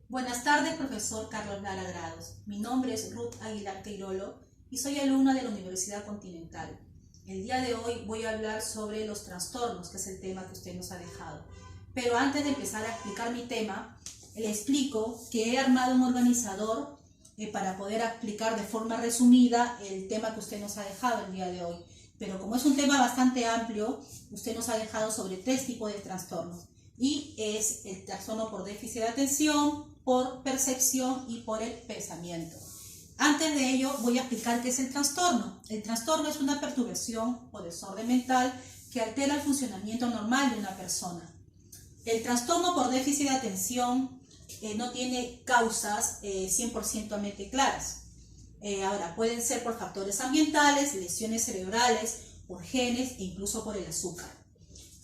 Buenas tardes, profesor Carlos Lara Grados. Mi nombre es Ruth Aguilar Queirolo y soy alumna de la Universidad Continental. El día de hoy voy a hablar sobre los trastornos, que es el tema que usted nos ha dejado. Pero antes de empezar a explicar mi tema, le explico que he armado un organizador para poder explicar de forma resumida el tema que usted nos ha dejado el día de hoy. Pero como es un tema bastante amplio, usted nos ha dejado sobre 3 tipos de trastornos. Y es el trastorno por déficit de atención, por percepción y por el pensamiento. Antes de ello voy a explicar qué es el trastorno. El trastorno es una perturbación o desorden mental que altera el funcionamiento normal de una persona. El trastorno por déficit de atención no tiene causas 100% claras. Ahora, pueden ser por factores ambientales, lesiones cerebrales, por genes e incluso por el azúcar.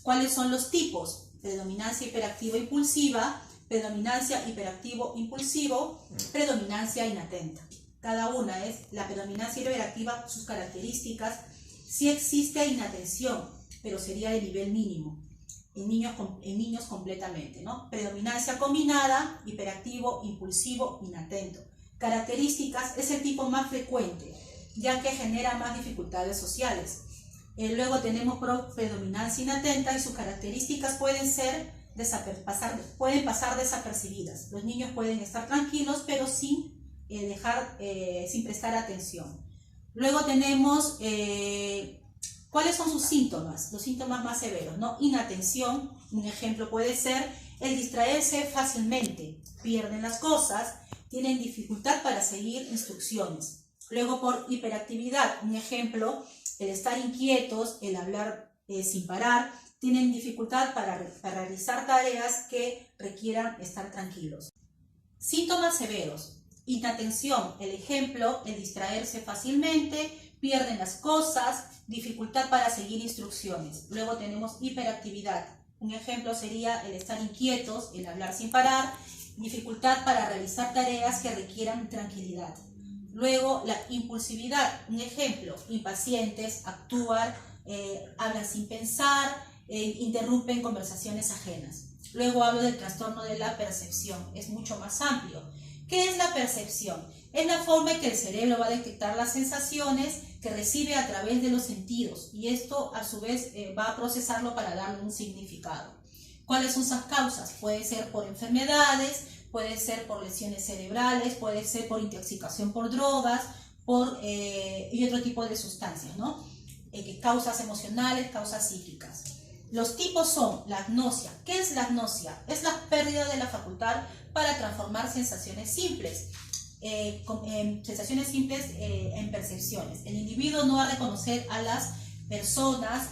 ¿Cuáles son los tipos? Predominancia hiperactiva impulsiva, predominancia hiperactivo-impulsivo, predominancia inatenta. Cada una es la predominancia hiperactiva, sus características. Sí existe inatención, pero sería de nivel mínimo. En niños completamente, ¿no? Predominancia combinada, hiperactivo, impulsivo, inatento. Características es el tipo más frecuente, ya que genera más dificultades sociales. Luego tenemos predominancia inatenta y sus características pueden pasar desapercibidas. Los niños pueden estar tranquilos, pero sin prestar atención. Luego tenemos cuáles son sus síntomas, los síntomas más severos, ¿no? Inatención, un ejemplo puede ser el distraerse fácilmente, pierden las cosas, tienen dificultad para seguir instrucciones. Luego por hiperactividad, un ejemplo, el estar inquietos, el hablar sin parar, tienen dificultad para realizar tareas que requieran estar tranquilos. Síntomas severos, inatención, el ejemplo, el distraerse fácilmente, pierden las cosas, dificultad para seguir instrucciones. Luego tenemos hiperactividad, un ejemplo sería el estar inquietos, el hablar sin parar, dificultad para realizar tareas que requieran tranquilidad. Luego la impulsividad, un ejemplo, impacientes, actúan, hablan sin pensar, interrumpen conversaciones ajenas. Luego hablo del trastorno de la percepción, es mucho más amplio. ¿Qué es la percepción? Es la forma en que el cerebro va a detectar las sensaciones que recibe a través de los sentidos y esto a su vez va a procesarlo para darle un significado. ¿Cuáles son esas causas? Puede ser por enfermedades, puede ser por lesiones cerebrales, puede ser por intoxicación por drogas, y otro tipo de sustancias, ¿no? Causas emocionales, causas psíquicas. Los tipos son la agnosia. ¿Qué es la agnosia? Es la pérdida de la facultad para transformar sensaciones simples en percepciones. El individuo no va a reconocer a las personas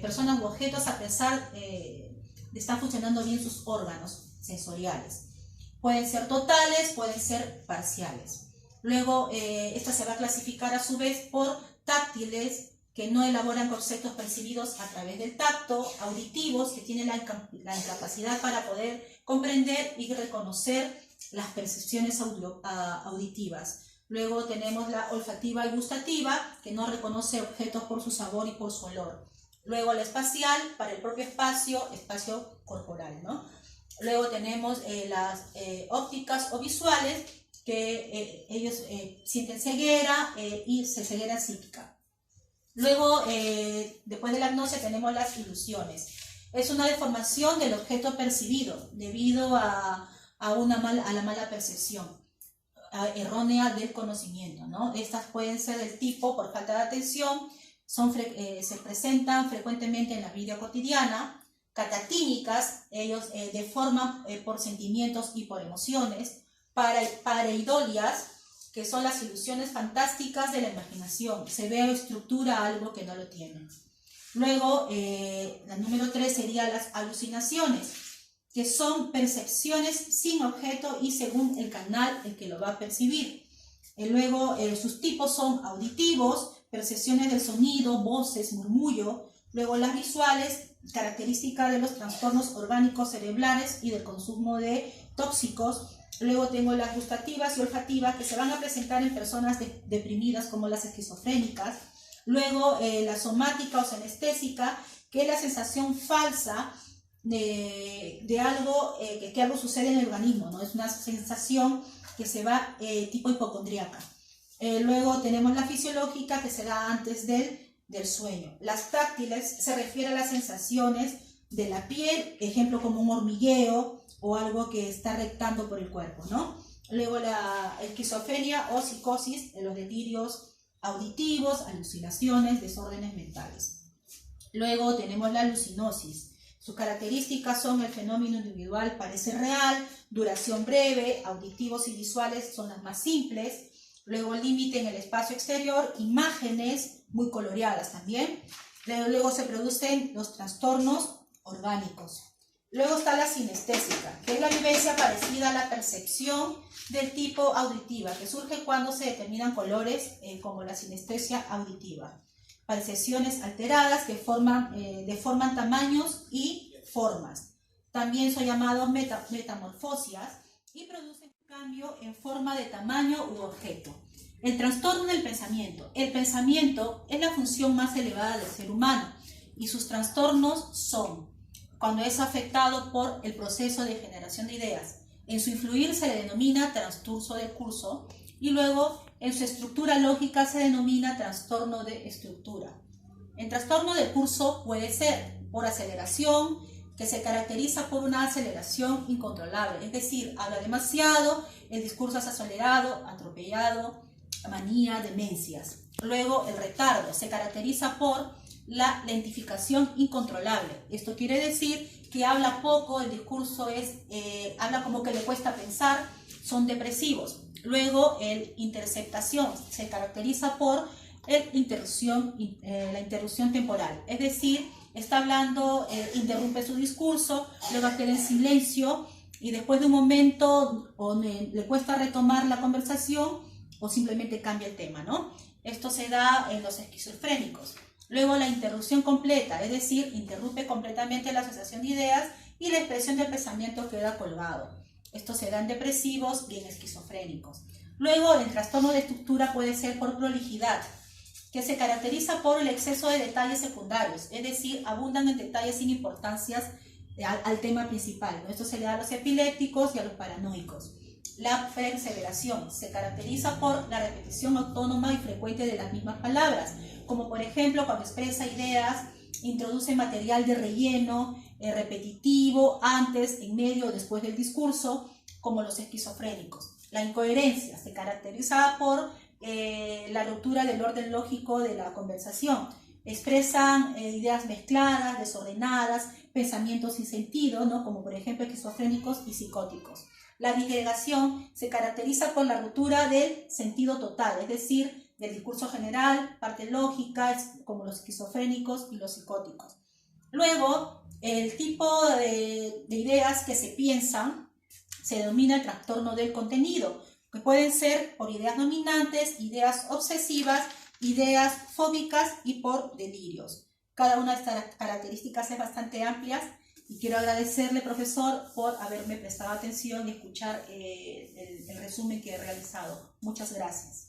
personas u objetos a pesar de estar funcionando bien sus órganos sensoriales. Pueden ser totales, pueden ser parciales. Luego, esta se va a clasificar a su vez por táctiles, que no elaboran conceptos percibidos a través del tacto, auditivos, que tienen la incapacidad para poder comprender y reconocer las percepciones auditivas. Luego tenemos la olfativa y gustativa, que no reconoce objetos por su sabor y por su olor. Luego la espacial, para el propio espacio corporal, ¿no? Luego tenemos las ópticas o visuales, que ellos sienten ceguera y ceguera psíquica. Luego, después de la agnosia, tenemos las ilusiones. Es una deformación del objeto percibido debido a la mala percepción errónea del conocimiento, ¿no? Estas pueden ser del tipo por falta de atención, se presentan frecuentemente en la vida cotidiana. Catatínicas, ellos deforman por sentimientos y por emociones. Pareidolias, que son las ilusiones fantásticas de la imaginación, se ve o estructura algo que no lo tiene. Luego, la número 3 sería las alucinaciones, que son percepciones sin objeto y según el canal el que lo va a percibir. Luego, sus tipos son auditivos, percepciones del sonido, voces, murmullo. Luego, las visuales, característica de los trastornos orgánicos cerebrales y del consumo de tóxicos. Luego tengo las gustativas y olfativas, que se van a presentar en personas deprimidas como las esquizofrénicas. Luego la somática o senestésica, que es la sensación falsa de algo, que algo sucede en el organismo, ¿no? Es una sensación que se va tipo hipocondríaca. Luego tenemos la fisiológica, que se da antes del sueño. Las táctiles se refiere a las sensaciones de la piel, ejemplo como un hormigueo o algo que está rectando por el cuerpo, ¿no? Luego la esquizofrenia o psicosis, los delirios auditivos, alucinaciones, desórdenes mentales. Luego tenemos la alucinosis. Sus características son: el fenómeno individual parece real, duración breve, auditivos y visuales son las más simples. Luego el límite en el espacio exterior, imágenes muy coloreadas también. Luego se producen los trastornos orgánicos. Luego está la sinestésica, que es la vivencia parecida a la percepción del tipo auditiva, que surge cuando se determinan colores, como la sinestesia auditiva. Percepciones alteradas que deforman tamaños y formas. También son llamados metamorfosias y producen cambio en forma de tamaño u objeto. El trastorno del pensamiento. El pensamiento es la función más elevada del ser humano y sus trastornos son: cuando es afectado por el proceso de generación de ideas. En su influir se le denomina trastorno del curso, y luego en su estructura lógica se denomina trastorno de estructura. El trastorno del curso puede ser por aceleración, que se caracteriza por una aceleración incontrolable, es decir, habla demasiado, el discurso es acelerado, atropellado, manía, demencias. Luego el retardo se caracteriza por la lentificación incontrolable. Esto quiere decir que habla poco, el discurso habla como que le cuesta pensar, son depresivos. Luego el interceptación se caracteriza por la interrupción temporal, es decir, está hablando, interrumpe su discurso, luego queda en silencio y después de un momento le cuesta retomar la conversación o simplemente cambia el tema, ¿no? Esto se da en los esquizofrénicos. Luego la interrupción completa, es decir, interrumpe completamente la asociación de ideas y la expresión del pensamiento queda colgado. Esto se da en depresivos y en esquizofrénicos. Luego el trastorno de estructura puede ser por prolijidad, que se caracteriza por el exceso de detalles secundarios, es decir, abundan en detalles sin importancias al tema principal, ¿no? Esto se le da a los epilépticos y a los paranoicos. La perseveración se caracteriza por la repetición autónoma y frecuente de las mismas palabras, como por ejemplo cuando expresa ideas, introduce material de relleno repetitivo antes, en medio o después del discurso, como los esquizofrénicos. La incoherencia se caracteriza por la ruptura del orden lógico de la conversación. Expresan ideas mezcladas, desordenadas, pensamientos sin sentido, ¿no? Como por ejemplo esquizofrénicos y psicóticos. La disgregación se caracteriza por la ruptura del sentido total, es decir, del discurso general, parte lógica, como los esquizofrénicos y los psicóticos. Luego, el tipo de ideas que se piensan se denomina el trastorno del contenido, que pueden ser por ideas dominantes, ideas obsesivas, ideas fóbicas y por delirios. Cada una de estas características es bastante amplia y quiero agradecerle, profesor, por haberme prestado atención y escuchar el resumen que he realizado. Muchas gracias.